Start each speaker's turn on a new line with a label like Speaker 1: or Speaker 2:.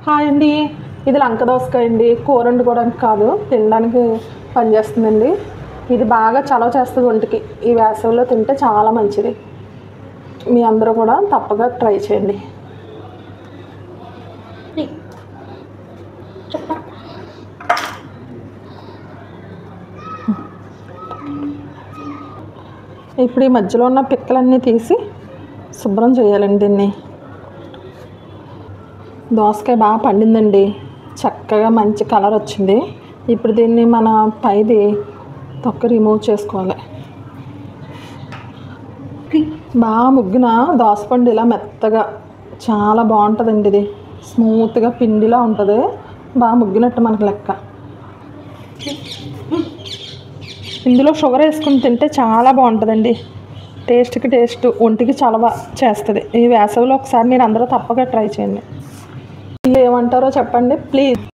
Speaker 1: Hi అండి, ఇది లంక దోసకాయ అండి. కూర వండుకోవడానికి కాదు, తినడానికి పనిచేస్తుందండి. ఇది బాగా చలవ చేస్తుంది ఒంటికి. ఈ వేసవిలో తింటే చాలా మంచిది. మీ అందరూ కూడా తప్పగా ట్రై చేయండి. ఇప్పుడు ఈ మధ్యలో ఉన్న పిక్కలన్నీ తీసి శుభ్రం చేయాలండి. దీన్ని దోసకాయ బాగా పండిందండి, చక్కగా మంచి కలర్ వచ్చింది. ఇప్పుడు దీన్ని మన పైది తొక్క రిమూవ్ చేసుకోవాలి. బాగా ముగ్గిన దోసపండు ఇలా మెత్తగా చాలా బాగుంటుందండి. ఇది స్మూత్గా పిండిలా ఉంటుంది, బాగా ముగ్గినట్టు మనకు లెక్క. ఇందులో షుగర్ వేసుకుని తింటే చాలా బాగుంటుందండి. టేస్ట్కి టేస్ట్, ఒంటికి చలవ చేస్తుంది. ఈ వేసవిలో ఒకసారి మీరు అందరూ తప్పగా ట్రై చేయండి. ఏమంటారో చెప్పండి ప్లీజ్.